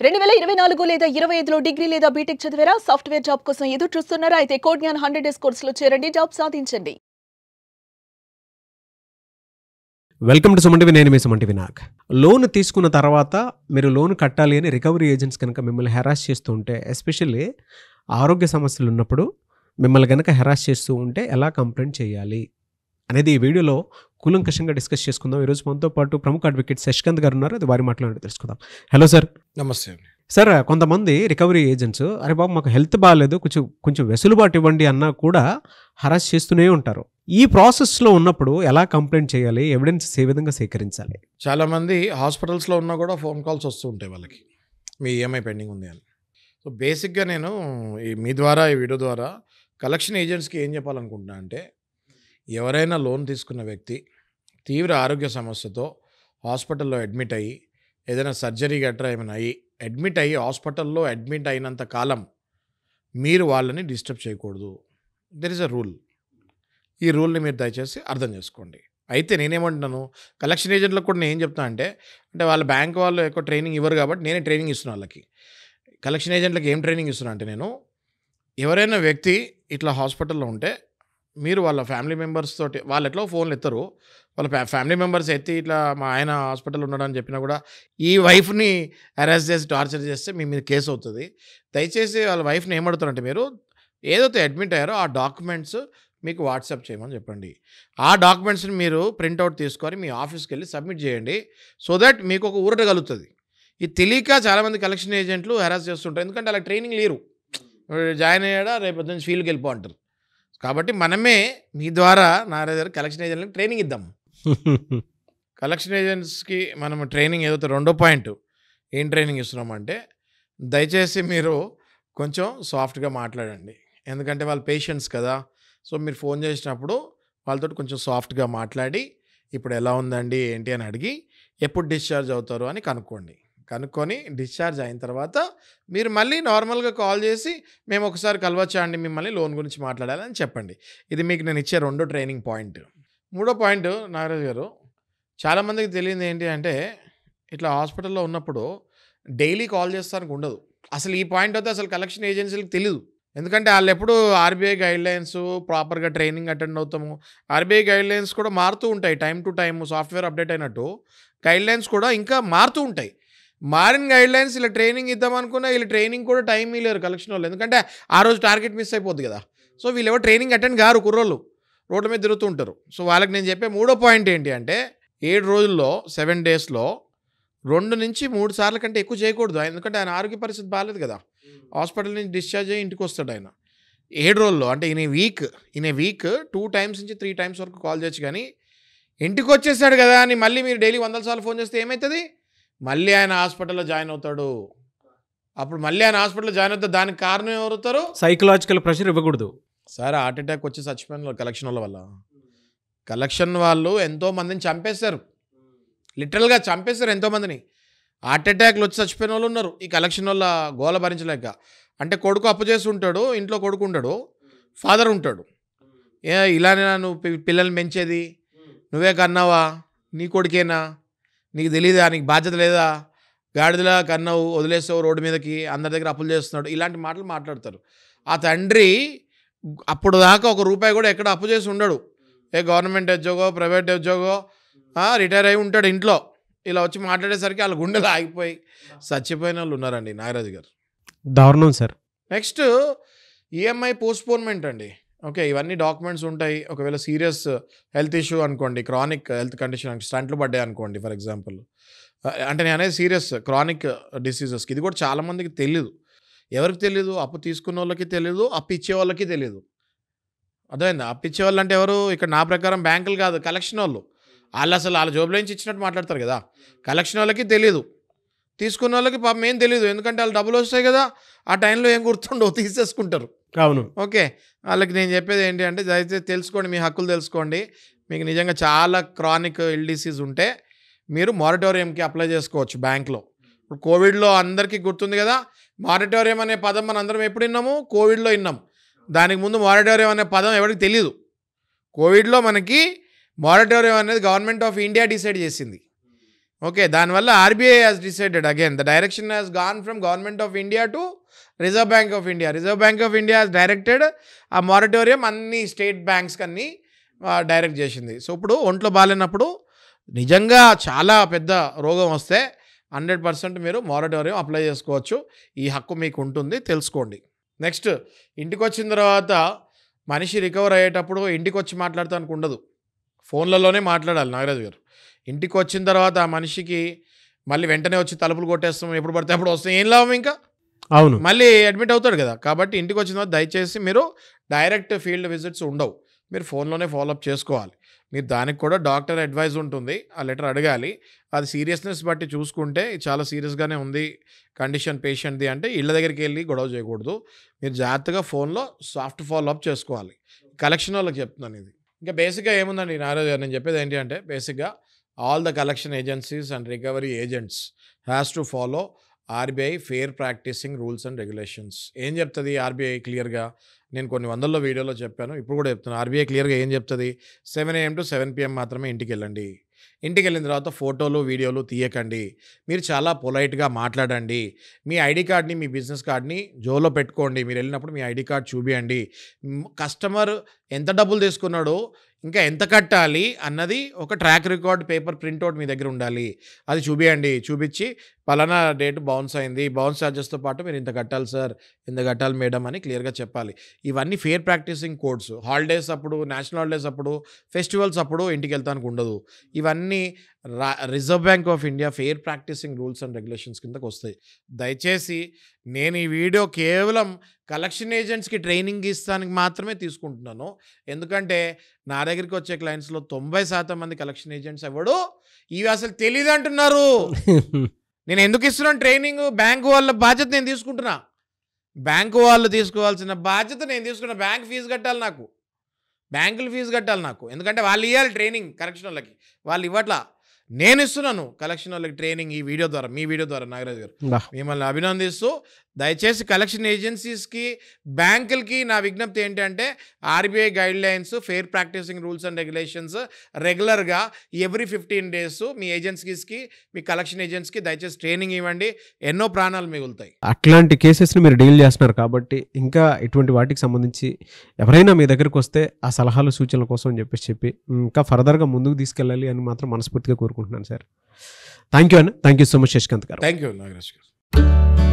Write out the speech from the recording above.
2024 లేదా 25లో డిగ్రీ లేదా బీటెక్ చదివారా? సాఫ్ట్‌వేర్ జాబ్ కోసం ఎదురు చూస్తున్నారా? అయితే కోడ్ జ్ఞాన్ 100 డేస్ కోర్సులో చేరండి, జాబ్ సాధించండి. Welcome to Suman TV. నేను మీ సుమన్ టీవీ నాగ్. లోన్ తీసుకున్న తర్వాత మీరు లోన్ కట్టాలి అని రికవరీ ఏజెంట్స్ కనుక మిమ్మల్ని హెరాస్ చేస్తూ ఉంటే, ఎస్పెషల్లీ ఆరోగ్య సమస్యలు ఉన్నప్పుడు మిమ్మల్ని కనుక హెరాస్ చేస్తూ ఉంటే ఎలా కంప్లైంట్ చేయాలి అనేది ఈ వీడియోలో కూలంకషంగా డిస్కస్ చేసుకుందాం. ఈరోజు మనతో పాటు ప్రముఖ అడ్వకేట్ శశికాంత్ గారు ఉన్నారు. అది వారి మాట్లాడి తెలుసుకుందాం. Hello sir. నమస్తే అండి. సార్, కొంతమంది రికవరీ ఏజెంట్స్ అరే బాబు మాకు హెల్త్ బాగాలేదు, కొంచెం వెసులుబాటు ఇవ్వండి అన్నా కూడా హరాస్ చేస్తూనే ఉంటారు. ఈ ప్రాసెస్లో ఉన్నప్పుడు ఎలా కంప్లైంట్ చేయాలి, ఎవిడెన్స్ ఏ విధంగా సేకరించాలి? చాలామంది హాస్పిటల్స్లో ఉన్నా కూడా ఫోన్ కాల్స్ వస్తూ ఉంటాయి వాళ్ళకి, మీ ఈఎంఐ పెండింగ్ ఉంది అని. సో బేసిక్గా నేను మీ ద్వారా ఈ వీడియో ద్వారా కలెక్షన్ ఏజెంట్స్కి ఏం చెప్పాలనుకుంటున్నా అంటే, ఎవరైనా లోన్ తీసుకున్న వ్యక్తి తీవ్ర ఆరోగ్య సమస్యతో హాస్పిటల్లో అడ్మిట్ అయ్యి ఏదైనా సర్జరీ గట్రా ఏమైనా అయ్యి అడ్మిట్ అయ్యి హాస్పిటల్లో అడ్మిట్ అయినంత కాలం మీరు వాళ్ళని డిస్టర్బ్ చేయకూడదు. There is a rule. ఈ రూల్ని మీరు దయచేసి అర్థం చేసుకోండి. అయితే నేనేమంటున్నాను, కలెక్షన్ ఏజెంట్లకు కూడా నేను ఏం చెప్తాను అంటే వాళ్ళ బ్యాంక్ వాళ్ళు ఎక్కువ ట్రైనింగ్ ఇవ్వరు కాబట్టి నేనే ట్రైనింగ్ ఇస్తున్నాను వాళ్ళకి. కలెక్షన్ ఏజెంట్లకు ఏం ట్రైనింగ్ ఇస్తున్నా అంటే, నేను ఎవరైనా వ్యక్తి ఇట్లా హాస్పిటల్లో ఉంటే మీరు వాళ్ళ ఫ్యామిలీ మెంబర్స్ తోటి, వాళ్ళు ఎట్లా ఫోన్లు ఎత్తారు, వాళ్ళ ఫ్యామిలీ మెంబర్స్ ఎత్తి ఇట్లా మా ఆయన హాస్పిటల్లో ఉన్నాడని చెప్పినా కూడా ఈ వైఫ్ని హెరాస్ చేసి టార్చర్ చేస్తే మీ మీద కేసు అవుతుంది. దయచేసి వాళ్ళ వైఫ్ని ఏమడుతారంటే, మీరు ఏదైతే అడ్మిట్ అయ్యారో ఆ డాక్యుమెంట్స్ మీకు వాట్సాప్ చేయమని చెప్పండి. ఆ డాక్యుమెంట్స్ని మీరు ప్రింట్అవుట్ తీసుకొని మీ ఆఫీస్కి వెళ్ళి సబ్మిట్ చేయండి. సో దట్ మీకు ఒక ఊరట కలుగుతుంది. ఇది తెలియక చాలామంది కలెక్షన్ ఏజెంట్లు హెరాస్ చేస్తుంటారు. ఎందుకంటే అలా ట్రైనింగ్ లేరు. జాయిన్ అయ్యాడా రేపు నుంచి ఫీల్డ్కి వెళ్ళిపో అంటారు. కాబట్టి మనమే మీ ద్వారా నారాజు కలెక్షన్ ఏజెంట్లకు ట్రైనింగ్ ఇద్దాం. కలెక్షన్ ఏజెంట్స్కి మనం ట్రైనింగ్ ఏదైతే రెండో పాయింట్ ఏం ట్రైనింగ్ ఇస్తున్నామంటే, దయచేసి మీరు కొంచెం సాఫ్ట్గా మాట్లాడండి. ఎందుకంటే వాళ్ళు పేషెంట్స్ కదా. సో మీరు ఫోన్ చేసినప్పుడు వాళ్ళతో కొంచెం సాఫ్ట్గా మాట్లాడి ఇప్పుడు ఎలా ఉందండి ఏంటి అని అడిగి ఎప్పుడు డిశ్చార్జ్ అవుతారు అని కనుక్కొని డిశ్చార్జ్ అయిన తర్వాత మీరు మళ్ళీ నార్మల్గా కాల్ చేసి మేము ఒకసారి కలవచ్చా అండి మిమ్మల్ని లోన్ గురించి మాట్లాడాలని చెప్పండి. ఇది మీకు నేను ఇచ్చే రెండో ట్రైనింగ్ పాయింట్. మూడో పాయింట్ నాగరాజు గారు, చాలామందికి తెలియదు ఏంటి అంటే, ఇట్లా హాస్పిటల్లో ఉన్నప్పుడు డైలీ కాల్ చేస్తానికి ఉండదు. అసలు ఈ పాయింట్ అయితే అసలు కలెక్షన్ ఏజెన్సీలకు తెలియదు. ఎందుకంటే వాళ్ళు ఎప్పుడు ఆర్బీఐ గైడ్లైన్స్ ప్రాపర్గా ట్రైనింగ్ అటెండ్ అవుతాము. ఆర్బీఐ గైడ్లైన్స్ కూడా మారుతూ ఉంటాయి time to time. Software update అయినట్టు గైడ్లైన్స్ కూడా ఇంకా మారుతూ ఉంటాయి. మారిన గైడ్లైన్స్ ఇలా ట్రైనింగ్ ఇద్దామనుకున్నా వీళ్ళు ట్రైనింగ్ కూడా టైం ఇవ్వలేరు కలెక్షన్ వాళ్ళు. ఎందుకంటే ఆ రోజు టార్గెట్ మిస్ అయిపోద్ది కదా. సో వీళ్ళు ఎవరు ట్రైనింగ్ అటెండ్ కారు, కుర్రోళ్ళు రోడ్ల మీద తిరుగుతూ ఉంటారు. సో వాళ్ళకి నేను చెప్పే మూడో పాయింట్ ఏంటి అంటే, 7 రోజుల్లో 7 డేస్లో 2 నుంచి 3 సార్ల కంటే ఎక్కువ చేయకూడదు. ఎందుకంటే ఆయన ఆరోగ్య పరిస్థితి బాగాలేదు కదా. హాస్పిటల్ నుంచి డిశ్చార్జ్ అయ్యి ఇంటికి వస్తాడు ఆయన. 7 రోజుల్లో అంటే ఇన్ ఏ వీక్ 2 టైమ్స్ నుంచి 3 టైమ్స్ వరకు కాల్ చేయొచ్చు. కానీ ఇంటికి వచ్చేసాడు కదా అని మళ్ళీ మీరు డైలీ 100 సార్లు ఫోన్ చేస్తే ఏమవుతుంది? మళ్ళీ ఆయన హాస్పిటల్లో జాయిన్ అవుతాడు. అప్పుడు మళ్ళీ ఆయన హాస్పిటల్లో జాయిన్ అవుతాడు. దానికి కారణం ఎవరుతారు? సైకలాజికల్ ప్రెషర్ ఇవ్వకూడదు సార్. హార్ట్ అటాక్ వచ్చి చచ్చిపోయిన కలెక్షన్ వాళ్ళ వల్ల. కలెక్షన్ వాళ్ళు ఎంతోమందిని చంపేశారు, లిటరల్గా చంపేశారు ఎంతోమందిని. హార్ట్ అటాక్లు వచ్చి చచ్చిపోయిన వాళ్ళు ఉన్నారు ఈ కలెక్షన్ వల్ల గోల భరించలేక. అంటే కొడుకు అప్పు చేసి ఉంటాడు, ఇంట్లో కొడుకు ఉంటాడు, ఫాదర్ ఉంటాడు. ఇలానే నువ్వు పిల్లల్ని పెంచేది, నువ్వే కన్నావా, నీ కొడుకేనా, నీకు తెలీదా, నీకు బాధ్యత లేదా, గాడిదలా కన్నావు వదిలేస్తావు రోడ్డు మీదకి, అందరి దగ్గర అప్పులు చేస్తున్నాడు, ఇలాంటి మాటలు మాట్లాడతారు. ఆ తండ్రి అప్పుడు దాకా ₹1 కూడా ఎక్కడ అప్పు చేసి ఉండడు. గవర్నమెంట్ ఉద్యోగో ప్రైవేట్ ఉద్యోగో రిటైర్ అయి ఉంటాడు ఇంట్లో. ఇలా వచ్చి మాట్లాడేసరికి వాళ్ళ గుండెలు ఆగిపోయి చచ్చిపోయిన వాళ్ళు ఉన్నారండి నాగరాజు గారు. దారుణం సార్. నెక్స్ట్ ఈఎంఐ పోస్ట్పోన్మెంట్ అండి. ఓకే, ఇవన్నీ డాక్యుమెంట్స్ ఉంటాయి. ఒకవేళ సీరియస్ హెల్త్ ఇష్యూ అనుకోండి, క్రానిక్ హెల్త్ కండిషన్, స్టంట్లు పడ్డాయి అనుకోండి ఫర్ ఎగ్జాంపుల్. అంటే నేను అనేది సీరియస్ క్రానిక్ డిసీజెస్కి. ఇది కూడా చాలామందికి తెలియదు. ఎవరికి తెలియదు? అప్పు తీసుకున్న వాళ్ళకి తెలియదు, అప్పు ఇచ్చే వాళ్ళకి తెలియదు. అర్థమైందా? అప్పు ఇచ్చే వాళ్ళు అంటే ఎవరు? ఇక్కడ నా ప్రకారం బ్యాంకులు కాదు, కలెక్షన్ వాళ్ళు. వాళ్ళు అసలు వాళ్ళ జోబులో నుంచి ఇచ్చినట్టు మాట్లాడతారు కదా. కలెక్షన్ వాళ్ళకి తెలియదు, తీసుకున్న వాళ్ళకి పాపం ఏం తెలియదు. ఎందుకంటే వాళ్ళు డబ్బులు వస్తాయి కదా, ఆ టైంలో ఏం గుర్తుండవు, తీసేసుకుంటారు. అవును. ఓకే, వాళ్ళకి నేను చెప్పేది ఏంటి అంటే, దయచేసి తెలుసుకోండి, మీ హక్కులు తెలుసుకోండి. మీకు నిజంగా చాలా క్రానిక్ ఇల్ డిసీజ్ ఉంటే మీరు మారిటోరియంకి అప్లై చేసుకోవచ్చు బ్యాంక్లో. ఇప్పుడు కోవిడ్లో అందరికీ గుర్తుంది కదా, మారిటోరియం అనే పదం మన అందరం ఎప్పుడు విన్నాము? కోవిడ్లో విన్నాం. దానికి ముందు మారిటోరియం అనే పదం ఎవరికి తెలియదు. కోవిడ్లో మనకి మారిటోరియం అనేది గవర్నమెంట్ ఆఫ్ ఇండియా డిసైడ్ చేసింది. ఓకే, దానివల్ల RBI has decided again the direction has gone from government of India to reserve Bank of India. Reserve Bank of India has directed ఆ మారటోరియం అన్ని స్టేట్ బ్యాంక్స్కి అన్ని direct చేసింది. So ఇప్పుడు ఒంట్లో బాగాలేనప్పుడు నిజంగా చాలా పెద్ద రోగం వస్తే 100% మీరు మారటోరియం అప్లై చేసుకోవచ్చు. ఈ హక్కు మీకు ఉంటుంది, తెలుసుకోండి. నెక్స్ట్, ఇంటికి వచ్చిన తర్వాత మనిషి రికవర్ అయ్యేటప్పుడు ఇంటికి వచ్చి మాట్లాడటానికి ఉండదు, ఫోన్లలోనే మాట్లాడాలి నాగరాజు గారు. ఇంటికి వచ్చిన తర్వాత ఆ మనిషికి మళ్ళీ వెంటనే వచ్చి తలుపులు కొట్టేస్తాం, ఎప్పుడు పడితే అప్పుడు వస్తాం, ఏం లాభం? ఇంకా అవును, మళ్ళీ అడ్మిట్ అవుతాడు కదా. కాబట్టి ఇంటికి వచ్చిన తర్వాత దయచేసి మీరు డైరెక్ట్ ఫీల్డ్ విజిట్స్ ఉండవు, మీరు ఫోన్లోనే ఫాలోఅప్ చేసుకోవాలి. మీరు దానికి కూడా డాక్టర్ అడ్వైజ్ ఉంటుంది, ఆ లెటర్ అడగాలి. అది సీరియస్నెస్ బట్టి చూసుకుంటే చాలా సీరియస్గానే ఉంది కండిషన్ పేషెంట్ది అంటే ఇళ్ళ దగ్గరికి వెళ్ళి గొడవ చేయకూడదు. మీరు జాగ్రత్తగా ఫోన్లో సాఫ్ట్ ఫాలోఅప్ చేసుకోవాలి. కలెక్షన్ వాళ్ళకి చెప్తున్నాను ఇది. ఇంకా బేసిక్గా ఏముందండి నారాజు గారు, నేను చెప్పేది ఏంటి అంటే బేసిక్గా all the collection agencies and recovery agents has to follow RBI fair practicing rules and regulations. ఏం చెప్తుంది ఆర్బీఐ క్లియర్గా? నేను కొన్ని వందల్లో వీడియోలో చెప్పాను, ఇప్పుడు కూడా చెప్తున్నాను. ఆర్బీఐ క్లియర్గా ఏం చెప్తుంది? 7 AM to 7 PM మాత్రమే ఇంటికి వెళ్ళండి. ఇంటికి వెళ్ళిన తర్వాత ఫోటోలు వీడియోలు తీయకండి. మీరు చాలా పొలైట్గా మాట్లాడండి. మీ ఐడి కార్డ్ని, మీ బిజినెస్ కార్డ్ని జోలో పెట్టుకోండి. మీరు వెళ్ళినప్పుడు మీ ఐడి కార్డ్ చూపియండి. కస్టమర్ ఎంత డబ్బులు తీసుకున్నాడో, ఇంకా ఎంత కట్టాలి అన్నది ఒక ట్రాక్ రికార్డ్ పేపర్ ప్రింట్అవుట్ మీ దగ్గర ఉండాలి. అది చూపియండి. చూపించి పలానా డేట్ బౌన్స్ అయింది, బౌన్స్ ఛార్జెస్తో పాటు మీరు ఇంత కట్టాలి సార్, ఇంత కట్టాలి మేడం అని క్లియర్గా చెప్పాలి. ఇవన్నీ ఫెయిర్ ప్రాక్టీసింగ్ కోడ్స్. హాలిడేస్ అప్పుడు, నేషనల్ హాలిడేస్ అప్పుడు, ఫెస్టివల్స్ అప్పుడు ఇంటికి వెళ్తానికి ఉండదు. ఇవన్నీ Reserve Bank of India fair practicing rules and regulations కిందకు వస్తాయి. దయచేసి నేను ఈ వీడియో కేవలం కలెక్షన్ ఏజెంట్స్కి ట్రైనింగ్ ఇస్తానికి మాత్రమే తీసుకుంటున్నాను. ఎందుకంటే నా దగ్గరికి వచ్చే క్లయింట్స్లో 90% మంది కలెక్షన్ ఏజెంట్స్ ఎవడు ఇవి అసలు తెలియదు అంటున్నారు. నేను ఎందుకు ఇస్తున్నాను ట్రైనింగ్? బ్యాంకు వాళ్ళ బాధ్యత నేను తీసుకుంటున్నా. బ్యాంకు వాళ్ళు తీసుకోవాల్సిన బాధ్యత నేను తీసుకున్నా. బ్యాంక్ ఫీజు కట్టాలి నాకు, బ్యాంకులు ఫీజు కట్టాలి నాకు. ఎందుకంటే వాళ్ళు ఇవ్వాలి ట్రైనింగ్ కలెక్షన్ వాళ్ళకి, వాళ్ళు ఇవ్వట్లా. నేను ఇస్తున్నాను కలెక్షన్ వాళ్ళకి ట్రైనింగ్ ఈ వీడియో ద్వారా, మీ వీడియో ద్వారా. నాగరాజు గారు మిమ్మల్ని అభినందిస్తూ దయచేసి కలెక్షన్ ఏజెన్సీస్కి, బ్యాంకులకి నా విజ్ఞప్తి ఏంటంటే RBI guidelines, fair practicing rules and regulations రెగ్యులర్గా ఎవ్రీ 15 days మీ ఏజెన్సీస్కి, మీ కలెక్షన్ ఏజెంట్స్కి దయచేసి ట్రైనింగ్ ఇవ్వండి. ఎన్నో ప్రాణాలు మిగులుతాయి. అట్లాంటి కేసెస్ని మీరు డీల్ చేస్తున్నారు కాబట్టి ఇంకా ఇటువంటి వాటికి సంబంధించి ఎవరైనా మీ దగ్గరికి వస్తే ఆ సలహాలు సూచనల కోసం అని చెప్పి ఇంకా ఫర్దర్గా ముందుకు తీసుకెళ్ళాలి అని మాత్రం మనస్ఫూర్తిగా కోరుకుంటున్నాను సార్. థ్యాంక్ యూ అన్న. Thank you so much Shashikant గారు. థ్యాంక్ యూ నాగరాజ్ గారు.